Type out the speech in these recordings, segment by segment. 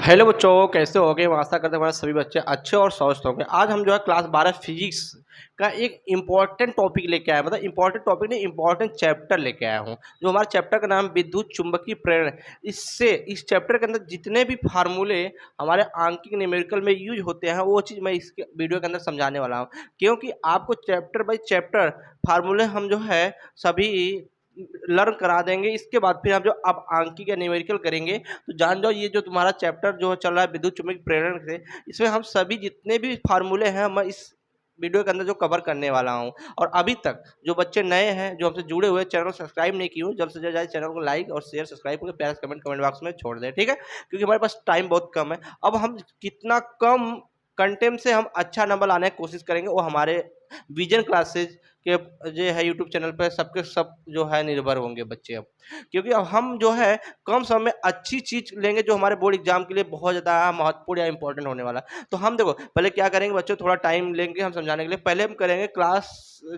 Hello बच्चों, कैसे हो गए? मैं आशा करते हैं हमारे सभी बच्चे अच्छे और स्वस्थ होंगे। आज हम जो है क्लास 12 फिजिक्स का एक इम्पॉर्टेंट टॉपिक लेके आए, मतलब इम्पॉर्टेंट टॉपिक नहीं, इम्पॉर्टेंट चैप्टर लेके आया हूँ। जो हमारे चैप्टर का नाम विद्युत चुंबकीय प्रेरण है। इस चैप्टर के अंदर जितने भी फार्मूले हमारे आंकिक न्यूमेरिकल में यूज होते हैं, वो चीज़ मैं इस वीडियो के अंदर समझाने वाला हूँ। क्योंकि आपको चैप्टर बाई चैप्टर फार्मूले हम जो है सभी लर्न करा देंगे। इसके बाद फिर हम जो अब आंकिक या न्यूमेरिकल करेंगे, तो जान जाओ ये जो तुम्हारा चैप्टर जो चल रहा है विद्युत चुंबकीय प्रेरण से, इसमें हम सभी जितने भी फार्मूले हैं मैं इस वीडियो के अंदर जो कवर करने वाला हूं। और अभी तक जो बच्चे नए हैं, जो हमसे जुड़े हुए, चैनल को सब्सक्राइब नहीं किए, जल्द से जल्द जाए चैनल को लाइक और शेयर सब्सक्राइब करके प्यार से कमेंट बॉक्स में छोड़ दें, ठीक है? क्योंकि हमारे पास टाइम बहुत कम है। अब हम कितना कम कंटेंट से हम अच्छा नंबर लाने की कोशिश करेंगे, वो हमारे विजन क्लासेज के जो है यूट्यूब चैनल पर सबके सब जो है निर्भर होंगे बच्चे। अब क्योंकि अब हम जो है कम समय में अच्छी चीज़ लेंगे जो हमारे बोर्ड एग्जाम के लिए बहुत ज़्यादा महत्वपूर्ण या इंपॉर्टेंट होने वाला है। तो हम देखो पहले क्या करेंगे बच्चों, थोड़ा टाइम लेंगे हम समझाने के लिए। पहले हम करेंगे क्लास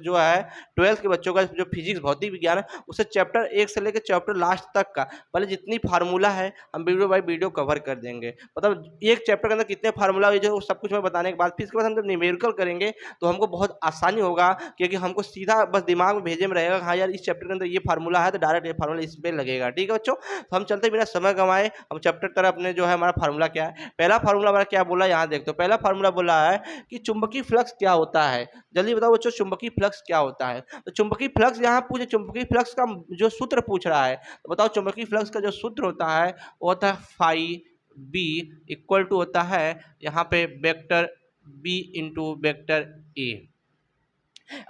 जो है 12th के बच्चों का जो फिजिक्स भौतिक विज्ञान है, उससे चैप्टर 1 से लेकर चैप्टर लास्ट तक का पहले जितनी फार्मूला है हम वीडियो बाय वीडियो कवर कर देंगे। मतलब एक चैप्टर के अंदर कितने फार्मूला है जो सब कुछ मैं बताने के बाद फिर इसके बाद हम जब न्यूमेरिकल करेंगे तो हमको बहुत आसानी होगा, क्योंकि हमको सीधा बस दिमाग में भेजे में रहेगा हाँ यार इस चैप्टर के अंदर ये फार्मूला है, तो डायरेक्ट ये फार्मूला इस पे लगेगा। ठीक है बच्चों, तो हम चलते बिना समय गंवाए हम चैप्टर तरह अपने जो है हमारा फार्मूला क्या है। पहला फार्मूला हमारा क्या बोला यहाँ देखते हो। पहला फार्मूला बोला है कि चुंबकीय फ्लक्स क्या होता है। जल्दी बताओ बच्चों, चुंबकीय फ्लक्स क्या होता है? तो चुंबकीय फ्लक्स यहाँ पूछे, चुंबकीय फ्लक्स का जो सूत्र पूछ रहा है, तो बताओ चुंबकीय फ्लक्स का जो सूत्र होता है वो होता है फाई बी इक्वल टू होता है यहाँ पे vector B into vector A.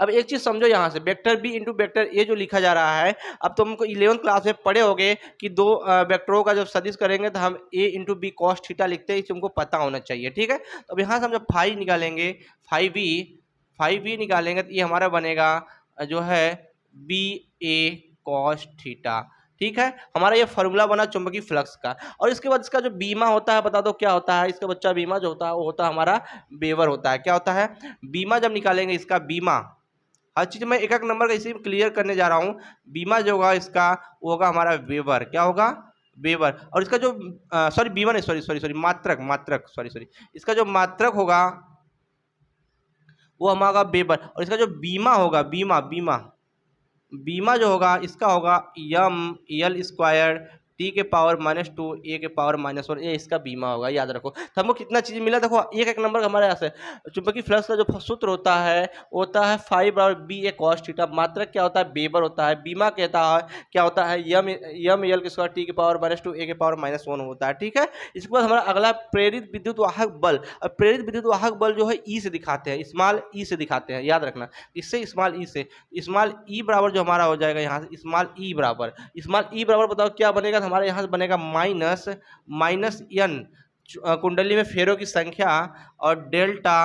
अब एक चीज समझो यहाँ से, vector B into vector A जो लिखा जा रहा है, अब तुमको 11th क्लास में पढ़े होगे कि दो वेक्टरों का जब सदिश करेंगे तो हम ए इंटू बी कॉस थीटा लिखते हैं, तुमको पता होना चाहिए। ठीक है, तो अब यहाँ से हम जब फाई निकालेंगे, फाई बी निकालेंगे तो ये हमारा बनेगा जो है बी ए कॉस थीटा। ठीक है, हमारा ये फॉर्मूला बना चुंबकीय फ्लक्स का। और इसके बाद इसका जो बीमा होता है बता दो क्या होता है। इसका बच्चा बीमा जो होता है वो होता है हमारा वेबर होता है। क्या होता है? बीमा जब निकालेंगे इसका बीमा, हर चीज में एक एक नंबर का इसी में क्लियर करने जा रहा हूँ। बीमा जो होगा इसका वो होगा हमारा वेबर। क्या होगा? वेबर। और इसका जो सॉरी बीमा नहीं, सॉरी मात्रक सॉरी इसका जो मात्रक होगा वो हमारा वेबर। और इसका जो बीमा होगा, बीमा जो होगा इसका होगा यम यल स्क्वायर टी के पावर -2 ए के पावर -1, ये इसका बीमा होगा, याद रखो। तो हमको कितना चीज़ मिला, देखो एक एक नंबर हमारे यहाँ से। चुंबकीय फ्लक्स का जो सूत्र होता है वो होता है फाइव और बी ए कॉस थीटा। मात्रक क्या होता है? वेबर होता है। बीमा कहता है क्या होता है? यम यल स्क्वायर टी के पावर -2 ए के पावर -1 होता है। ठीक है, इसके बाद हमारा अगला प्रेरित विद्युत वाहक बल। अब प्रेरित विद्युत वाहक बल जो है ई से दिखाते हैं, स्मॉल ई से दिखाते हैं, याद रखना। इससे स्मॉल ई से, स्मॉल ई बराबर जो हमारा हो जाएगा यहाँ से स्मॉल ई बराबर बताओ क्या बनेगा? तो हमारे यहाँ से बनेगा माइनस एन कुंडली में फेरों की संख्या और delta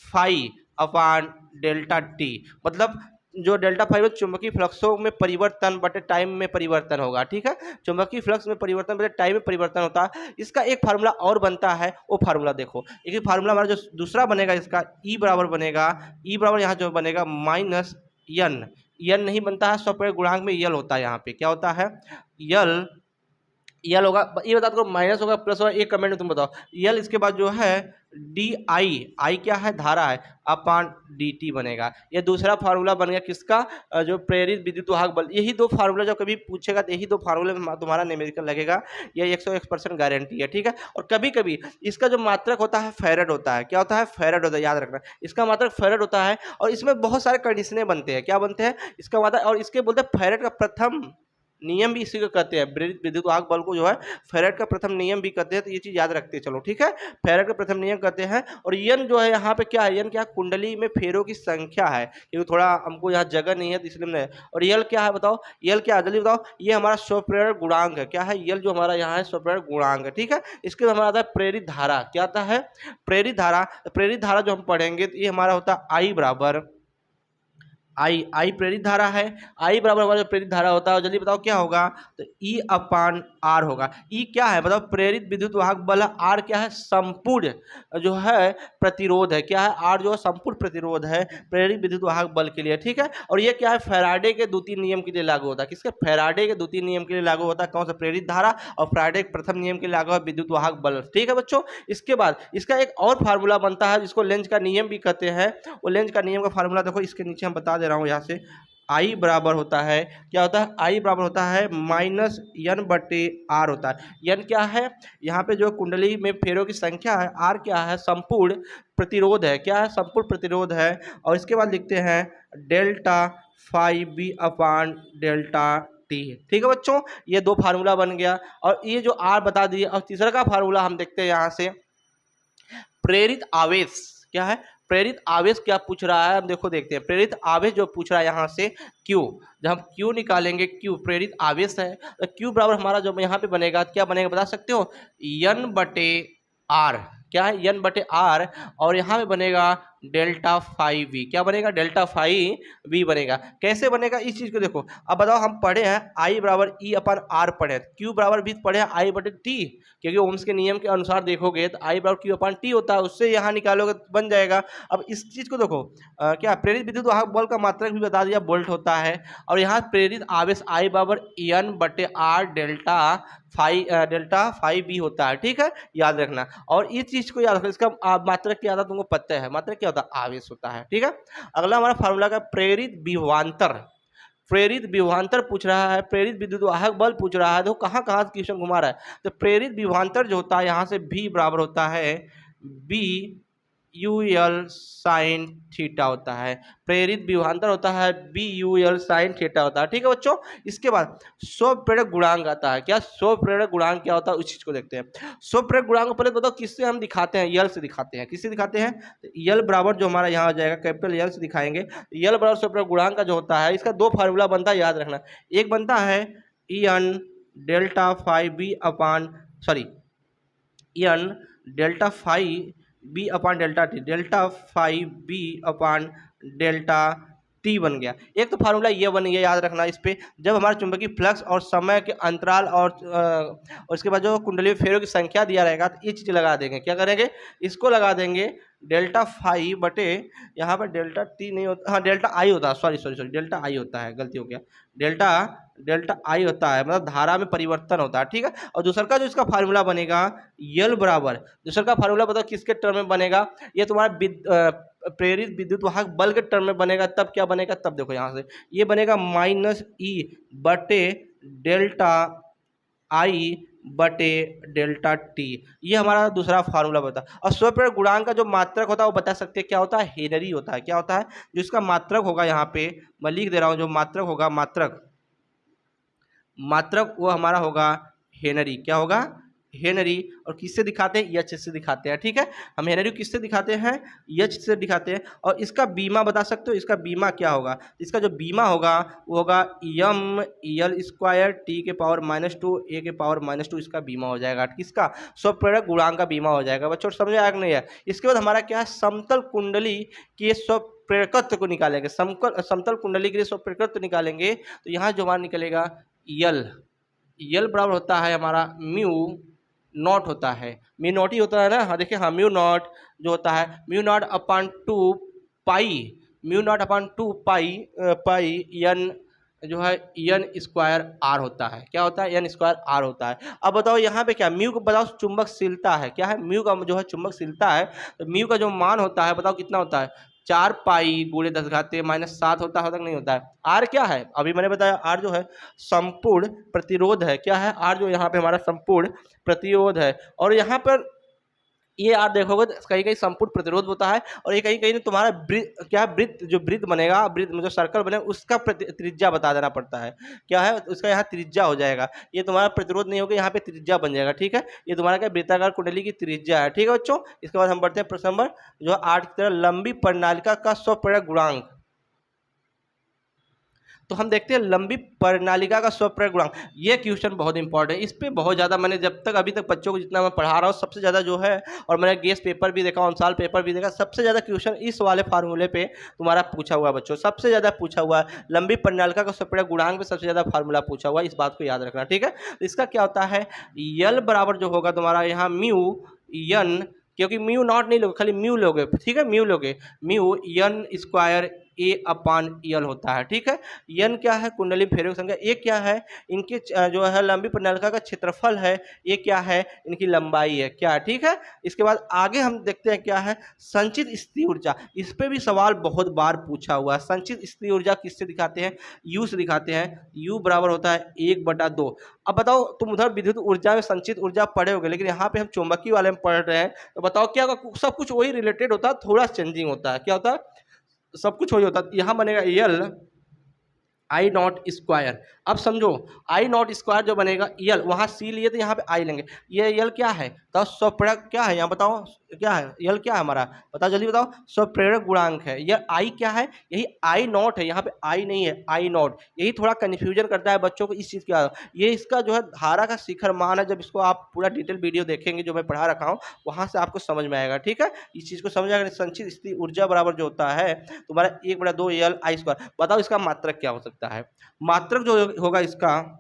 phi upon delta T. मतलब जो डेल्टा फाई चुंबकीय फ्लक्सों में परिवर्तन बटे टाइम में परिवर्तन होगा। ठीक है, चुंबकीय फ्लक्स में परिवर्तन बटे टाइम में परिवर्तन होता है। इसका एक फार्मूला और बनता है, वो फार्मूला देखो। एक फार्मूला हमारा जो दूसरा बनेगा इसका ई बराबर बनेगा, ई बराबर यहाँ जो बनेगा माइनस यन नहीं बनता है, स्वप्रेरक गुणांक में यल होता है। यहाँ पे क्या होता है? यल होगा। ये बता दो माइनस होगा प्लस होगा, एक कमेंट में तुम बताओ। यल इसके बाद जो है डी आई क्या है? धारा है, अपान डी टी बनेगा। ये दूसरा फार्मूला बन गया किसका? जो प्रेरित विद्युत वाहक बल। यही दो फार्मूला जब कभी पूछेगा तो यही दो फार्मूले में तुम्हारा न्यूमेरिकल लगेगा। ये 101% गारंटी है। ठीक है, और कभी कभी इसका जो मात्रक होता है फेरेड होता है। क्या होता है? फेरेड होता है, याद रखना। इसका मात्रक फेरेड होता है और इसमें बहुत सारे कंडीशनें बनते हैं। क्या बनते हैं? इसका मात्रक, और इसके बोलते हैं फेरेड का प्रथम नियम भी इसी को कहते हैं। विद्युत वाहक बल को जो है फेरेड का प्रथम नियम भी कहते हैं। तो ये चीज याद रखते हैं, चलो ठीक है। फेरेड का प्रथम नियम कहते हैं। और यन जो है यहाँ पे क्या है? यन क्या? कुंडली में फेरों की संख्या है, क्योंकि थोड़ा हमको यहाँ जगह नहीं है तो इसलिए नहीं। और यल क्या है बताओ? यल क्या है? जल्दी बताओ। ये हमारा स्वप्रेरक गुणांक है। क्या है? यल जो हमारा यहाँ है स्वप्रेरक गुणांक है। ठीक है, इसके बाद हमारा आता है प्रेरित धारा। क्या आता है? प्रेरित धारा जो हम पढ़ेंगे तो ये हमारा होता है आई बराबर आई प्रेरित धारा है। आई बराबर हमारा जो प्रेरित धारा होता है, जल्दी बताओ क्या होगा? तो ई अपान आर होगा। ई क्या है, मतलब प्रेरित विद्युत वाहक बल है। आर क्या है, संपूर्ण जो है प्रतिरोध है। क्या है, आर जो है संपूर्ण प्रतिरोध है प्रेरित विद्युत वाहक बल के लिए, ठीक है। और ये क्या है, फैराडे के द्वितीय नियम के लिए लागू होता है। किसके, फैराडे के द्वितीय नियम के लिए लागू होता है। कौन सा, प्रेरित धारा। और फैराडे के प्रथम नियम के लिए लागू है विद्युत वाहक बल, ठीक है बच्चों। इसके बाद इसका एक और फार्मूला बनता है जिसको लेंज का नियम भी कहते हैं। वो लेंज का नियम का फार्मूला देखो इसके नीचे हम बता दे रहा हूँ यहाँ से। आई बराबर होता है, क्या होता है, आई बराबर होता है माइनस एन बटे आर होता है। एन क्या है, यहाँ पे जो कुंडली में फेरों की संख्या है। आर क्या है, संपूर्ण प्रतिरोध है। क्या है, संपूर्ण प्रतिरोध है। और इसके बाद लिखते हैं delta phi B upon delta T, ठीक है बच्चों। ये दो फार्मूला बन गया और ये जो आर बता दिए। और तीसरा का फार्मूला हम देखते हैं यहाँ से, प्रेरित आवेश। क्या है, प्रेरित आवेश क्या पूछ रहा है, हम देखो देखते हैं। प्रेरित आवेश जो पूछ रहा है यहाँ से Q, जब हम Q निकालेंगे, Q प्रेरित आवेश है, तो Q बराबर हमारा जो यहाँ पे बनेगा, क्या बनेगा बता सकते हो, N बटे R। क्या है, N बटे R। और यहाँ पे बनेगा डेल्टा फाई वी। क्या बनेगा, डेल्टा फाई वी बनेगा। कैसे बनेगा इस चीज़ को देखो। अब बताओ, हम पढ़े हैं आई बराबर ई अपन आर पढ़े, क्यू बराबर भी पढ़े हैं आई बटे टी, क्योंकि ओम्स के नियम के अनुसार देखोगे तो आई बराबर क्यू अपन टी होता है, उससे यहाँ निकालोगे तो बन जाएगा। अब इस चीज़ को देखो, क्या प्रेरित विद्युत वाहक बल का मात्रक भी बता दिया, वोल्ट होता है। और यहाँ प्रेरित आवेश आई बराबर एन बटे आर डेल्टा फाई बी होता है, ठीक है, याद रखना। और इस चीज़ को याद रखना, इसका मात्रक क्या आता तुमको पता है, मात्रक क्या होता है, आवेश होता है, ठीक है। अगला हमारा फार्मूला का प्रेरित विभवांतर। प्रेरित विभवांतर पूछ रहा है, प्रेरित विद्युत वाहक बल पूछ रहा है। तो कहाँ कहाँ क्वेश्चन घुमा रहा है, तो प्रेरित विभवांतर जो होता है यहाँ से V बराबर होता है B U L sine theta होता है। प्रेरित विभवांतर होता है B U L sine theta होता है, ठीक है बच्चों। इसके बाद स्व प्रेरक गुणांक आता है। क्या, स्व प्रेरक गुणांक क्या होता है, उस चीज को देखते हैं। स्व प्रेरक गुणांक को पहले बताओ किससे हम दिखाते हैं, यल से दिखाते हैं। किससे दिखाते हैं, तो यल बराबर जो हमारा यहाँ आ जाएगा कैपिटल यल से दिखाएंगे। यल बराबर स्व प्रेरक गुणांक का जो होता है, इसका दो फार्मूला बनता है, याद रखना। एक बनता है N delta phi B upon N delta phi B upon delta T, delta phi B upon delta T बन गया। एक तो फार्मूला ये बन गया, याद रखना इस पे। जब हमारा चुंबकीय फ्लक्स और समय के अंतराल और उसके बाद जो कुंडली फेरों की संख्या दिया रहेगा, तो ये चीज़ लगा देंगे। क्या करेंगे, इसको लगा देंगे डेल्टा फाई बटे, यहाँ पर डेल्टा टी नहीं होता, हाँ डेल्टा आई होता है, सॉरी डेल्टा आई होता है, गलती हो गया, डेल्टा आई होता है, मतलब धारा में परिवर्तन होता है, ठीक है। और दूसरा का जो इसका फार्मूला बनेगा यल बराबर, दूसरा का फार्मूला बताओ किसके टर्म में बनेगा, ये तुम्हारा प्रेरित विद्युत वाहक बल के टर्म में बनेगा। तब क्या बनेगा, तब देखो यहाँ से ये बनेगा माइनस ई बटे डेल्टा आई बटे डेल्टा टी। ये हमारा दूसरा फार्मूला बता। और स्वप्रेरक गुणांक का जो मात्रक होता है वो बता सकते हैं, क्या होता है, हेनरी होता है। क्या होता है, जो इसका मात्रक होगा, यहाँ पे मैं लिख दे रहा हूँ, जो मात्रक होगा, मात्रक वो हमारा होगा हेनरी। क्या होगा, हेनरी। और किससे दिखाते हैं, एच से दिखाते हैं, ठीक है। हम हेनरी को किससे दिखाते हैं, एच से दिखाते हैं। और इसका बीमा बता सकते हो, इसका बीमा क्या होगा, इसका जो बीमा होगा वो होगा एम एल स्क्वायर टी के पावर -2 ए के पावर -2, इसका बीमा हो जाएगा। किसका, स्वप्रेरक गुणांक का बीमा हो जाएगा। बच्चों समझ आया कि नहीं है। इसके बाद हमारा क्या है, समतल कुंडली के स्वप्रेरकत्व को निकालेंगे। समतल कुंडली के लिए स्वप्रेरकत्व निकालेंगे, तो यहाँ जो हमारा निकलेगा यल बराबर होता है हमारा म्यू नॉट होता है, म्यू नॉट ही होता है ना, हाँ देखिए, हाँ म्यू नॉट जो होता है म्यू नॉट अपान 2 पाई एन जो है एन स्क्वायर आर होता है। क्या होता है, एन स्क्वायर आर होता है। अब बताओ यहाँ पे क्या, म्यू को बताओ चुंबकशीलता है। क्या है, म्यू का जो है चुंबकशीलता है। तो म्यू का जो मान होता है बताओ कितना होता है, 4 पाई गुणे 10⁻⁷ होता है कि नहीं होता है। आर क्या है, अभी मैंने बताया, आर जो है संपूर्ण प्रतिरोध है। क्या है, आर जो यहाँ पे हमारा संपूर्ण प्रतिरोध है। और यहाँ पर ये आर देखोगे तो कहीं कहीं संपूर्ण प्रतिरोध होता है, और ये कहीं कहीं तुम्हारा क्या वृत्त, जो वृत्त बनेगा, वृत्त में जो सर्कल बनेगा उसका त्रिज्या बता देना पड़ता है। क्या है, उसका यहाँ त्रिज्या हो जाएगा। ये तुम्हारा प्रतिरोध नहीं होगा, यहाँ पे त्रिज्या बन जाएगा, ठीक है। ये तुम्हारा क्या, वृत्ताकार कुंडली की त्रिज्या है, ठीक है बच्चों। इसके बाद हम बढ़ते हैं प्रश्न नंबर जो 8 की तरह, लंबी प्रणालिका का स्वप्रेरक गुणांक। तो हम देखते हैं लंबी परिनालिका का स्वप्रेरक गुणांक। ये क्वेश्चन बहुत इंपॉर्टेंट है, इस पे बहुत ज़्यादा मैंने जब तक अभी तक बच्चों को जितना मैं पढ़ा रहा हूँ सबसे ज़्यादा जो है, और मैंने गेस्ट पेपर भी देखा, ऑनसाल पेपर भी देखा, सबसे ज़्यादा क्वेश्चन इस वाले फार्मूले पे तुम्हारा पूछा हुआ है बच्चों, सबसे ज़्यादा पूछा हुआ है। लंबी परिनालिका का स्वप्रेरक गुणांक पे सबसे ज़्यादा फार्मूला पूछा हुआ है, इस बात को याद रखना, ठीक है। तो इसका क्या होता है, यल बराबर जो होगा तुम्हारा यहाँ म्यू यन, क्योंकि म्यू नॉट नहीं लोगे, खाली म्यू लोगे, ठीक है, म्यू लोगे, म्यू यन स्क्वायर ए अपान यल होता है, ठीक है। यन क्या है, कुंडली में फेरों की संख्या, ए क्या है, इनके जो है लंबी परिनालिका का क्षेत्रफल है, ये क्या है, इनकी लंबाई है, क्या है, ठीक है। इसके बाद आगे हम देखते हैं क्या है, संचित स्थिर ऊर्जा। इस पे भी सवाल बहुत बार पूछा हुआ है। संचित स्थिर ऊर्जा किससे दिखाते हैं, यू से दिखाते हैं। यू बराबर होता है 1/2। अब बताओ, तुम उधर विद्युत ऊर्जा में संचित ऊर्जा पढ़े होगे, लेकिन यहाँ पे हम चुंबकीय वाले में पढ़ रहे हैं, तो बताओ क्या होगा, सब कुछ वही रिलेटेड होता है, थोड़ा चेंजिंग होता है, क्या होता है, सब कुछ वही होता है। यहाँ बनेगा यल आई नॉट स्क्वायर। अब समझो, आई नॉट स्क्वायर जो बनेगा यल, वहाँ सी लिए तो यहाँ पे आई लेंगे, ये यल क्या है, तो स्वप्रेरक क्या है, यहाँ बताओ क्या है, यल क्या है हमारा, बताओ जल्दी बताओ, स्वप्रेरक गुणांक है। यह आई क्या है, यही आई नॉट है, यहाँ पे आई नहीं है, आई नॉट, यही थोड़ा कन्फ्यूजन करता है बच्चों को इस चीज़ का। ये इसका जो है धारा का शिखर मान है, जब इसको आप पूरा डिटेल वीडियो देखेंगे जो मैं पढ़ा रखा हूँ, वहाँ से आपको समझ में आएगा, ठीक है। इस चीज़ को समझ आएगा। संचित स्थिर ऊर्जा बराबर जो होता है तुम्हारा 1/2 यल आई स्क्वायर। बताओ इसका मात्रक क्या हो सकता है, मात्रक जो होगा इसका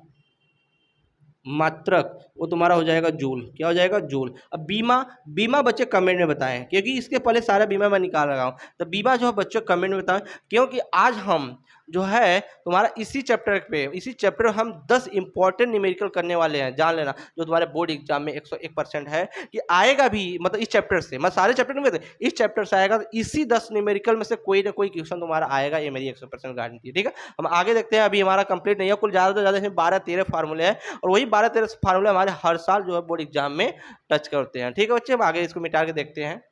मात्रक, वो तुम्हारा हो जाएगा जूल, क्या हो जाएगा, जूल। अब बीमा, बीमा बच्चे कमेंट में बताएं, क्योंकि इसके पहले सारा बीमा मैं निकाल रहा हूँ, तो बीमा जो है बच्चों कमेंट में बताएं, क्योंकि आज हम जो है तुम्हारा इसी चैप्टर पे, इसी चैप्टर में हम 10 इंपॉर्टेंट न्यूमेरिकल करने वाले हैं, जान लेना, जो तुम्हारे बोर्ड एग्जाम में 101% है कि आएगा भी, मतलब इस चैप्टर से, मैं सारे चैप्टर नहीं कहते, इस चैप्टर से आएगा, तो इसी 10 न्यूमेरिकल में से कोई ना कोई क्वेश्चन तुम्हारा आएगा, ये मेरी 100% गारंटी है, ठीक है। हम आगे देखते हैं, अभी हमारा कंप्लीट नहीं है, कुल ज़्यादा से ज़्यादा इसमें 12-13 फार्मूले हैं, और वही 12-13 फार्मूले हमारे हर साल जो है बोर्ड एग्जाम में टच करते हैं, ठीक है बच्चे। हम आगे इसको मिटा के देखते हैं।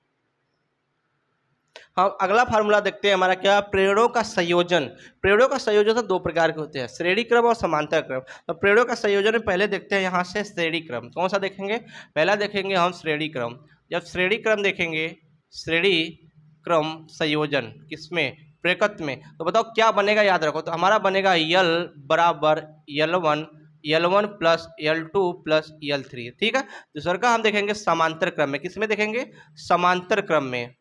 हम अगला फार्मूला देखते हैं, हमारा क्या, प्रेरणों का संयोजन। प्रेरणों का संयोजन तो 2 प्रकार के होते हैं, श्रेणी क्रम और समांतर क्रम। तो प्रेरणों का संयोजन में पहले देखते हैं यहाँ से श्रेणी क्रम। कौन सा देखेंगे, पहला देखेंगे हम श्रेणी क्रम। जब श्रेणी क्रम देखेंगे, श्रेणी क्रम संयोजन किसमें, प्रेरकत्व में, तो बताओ क्या बनेगा, याद रखो, तो हमारा बनेगा यल बराबर L1 plus L2 plus L3, ठीक है। दूसरा का हम देखेंगे समांतर क्रम में, किसमें देखेंगे, समांतर क्रम में,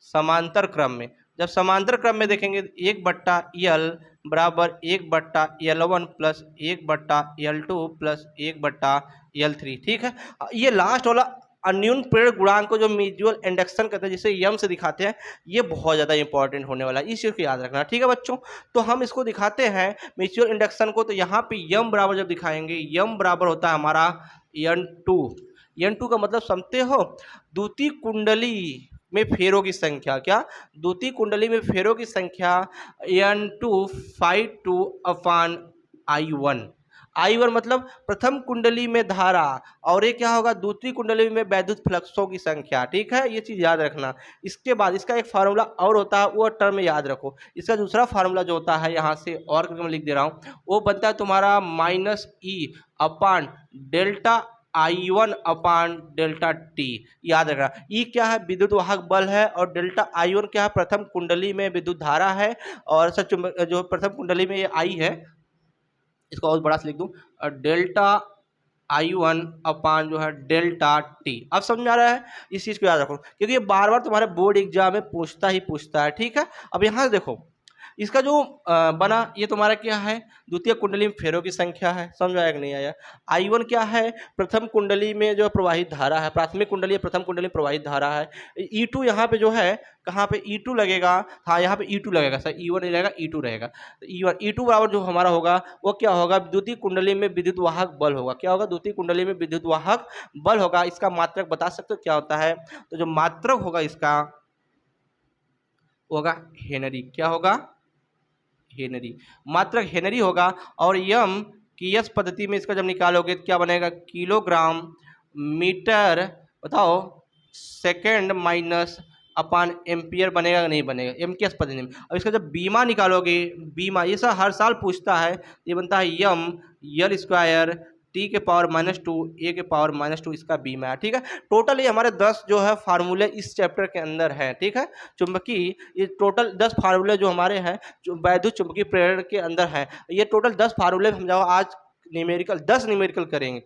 समांतर क्रम में। जब समांतर क्रम में देखेंगे 1/L बराबर 1/L1 plus 1/L2 plus 1/L3, ठीक है। ये लास्ट वाला अन्यून प्रेरक गुणांक को जो म्यूचुअल इंडक्शन कहते हैं, जिसे यम से दिखाते हैं, ये बहुत ज़्यादा इंपॉर्टेंट होने वाला है, इस चीज़ को याद रखना, ठीक है बच्चों। तो हम इसको दिखाते हैं म्यूचुअल इंडक्शन को, तो यहाँ पे यम बराबर जब दिखाएंगे, यम बराबर होता है हमारा N2। N2 का मतलब समझते हो, द्वितीय कुंडली में फेरों की संख्या, क्या, द्वितीय कुंडली में फेरों की संख्या N2/I1। I1 मतलब प्रथम कुंडली में धारा, और ये क्या होगा, द्वितीय कुंडली में वैद्युत फ्लक्सों की संख्या, ठीक है, ये चीज़ याद रखना। इसके बाद इसका एक फार्मूला और होता है, वो टर्म याद रखो। इसका दूसरा फार्मूला जो होता है, यहाँ से और मैं लिख दे रहा हूँ, वो बनता है तुम्हारा -E/डेल्टा I1/डेल्टा T, याद रखना। E क्या है, विद्युत वाहक बल है, और डेल्टा I1 क्या है, प्रथम कुंडली में विद्युत धारा है, और जो प्रथम कुंडली में ये I है, इसको और बड़ा से लिख दूं, डेल्टा I1 जो है डेल्टा T। अब समझ आ रहा है, इस चीज़ को याद रखो, क्योंकि ये बार बार तुम्हारे बोर्ड एग्जाम में पूछता है, ठीक है। अब यहाँ देखो, इसका जो बना, ये तुम्हारा क्या है, द्वितीय कुंडली में फेरों की संख्या है, समझ आया कि नहीं आया। I1 क्या है, प्रथम कुंडली में जो प्रवाहित धारा है, प्राथमिक कुंडली प्रथम कुंडली में प्रवाहित धारा है। E2 यहाँ पे जो है, कहाँ पे E2 लगेगा, हाँ यहाँ पे E2 लगेगा सर, E1 नहीं लगेगा, E2 रहेगा। तो E2 बराबर जो हमारा होगा, वो क्या होगा, द्वितीय कुंडली में विद्युत वाहक बल होगा, क्या होगा, द्वितीय कुंडली में विद्युत वाहक बल होगा। इसका मात्रक बता सकते हो क्या होता है, तो जो मात्रक होगा इसका होगा हेनरी, क्या होगा, हेनरी, मात्रक हेनरी होगा। और यम की यस पद्धति में इसका जब निकालोगे तो क्या बनेगा, किलोग्राम मीटर, बताओ, सेकेंड माइनस अपान एम्पियर बनेगा, नहीं बनेगा, एम की यस पद्धति में। अब इसका जब बीमा निकालोगे, बीमा ये सब हर साल पूछता है, ये बनता है यम यल स्क्वायर टी के पावर -2 ए के पावर -2 इसका बी में है, ठीक है। टोटल ये हमारे 10 जो है फार्मूले इस चैप्टर के अंदर हैं, ठीक है। चुंबकीय ये टोटल 10 फार्मूले जो हमारे हैं जो वैद्युत चुंबकीय प्रेरण के अंदर हैं, ये टोटल 10 फार्मूले हम जो आज न्यूमेरिकल 10 न्यूमेरिकल करेंगे।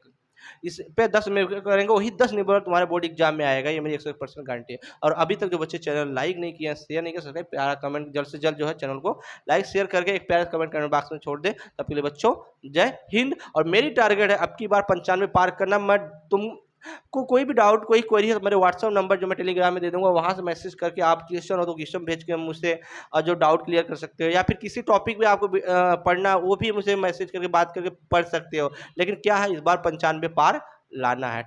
इस पे 10 न्यूमेरिकल करेंगे, वही 10 न्यूमेरिकल तुम्हारे बोर्ड एग्जाम में आएगा, ये मेरी 100% गारंटी है। और अभी तक जो बच्चे चैनल लाइक नहीं किए हैं, शेयर नहीं किया, सब्सक्राइब, प्यारा कमेंट जल्द से जल्द जो है चैनल को लाइक शेयर करके एक प्यारा कमेंट कमेंट बॉक्स में छोड़ दे। तब के लिए बच्चों जय हिंद। और मेरी टारगेट है अब की बार 95 पार करना। मैं तुम को कोई भी डाउट कोई क्वेरी है, मेरे व्हाट्सअप नंबर जो मैं टेलीग्राम में दे दूंगा, वहां से मैसेज करके आप क्वेश्चन हो तो क्वेश्चन भेज के मुझसे जो डाउट क्लियर कर सकते हो, या फिर किसी टॉपिक में आपको पढ़ना वो भी मुझे मैसेज करके बात करके पढ़ सकते हो। लेकिन क्या है, इस बार 95 पार लाना है।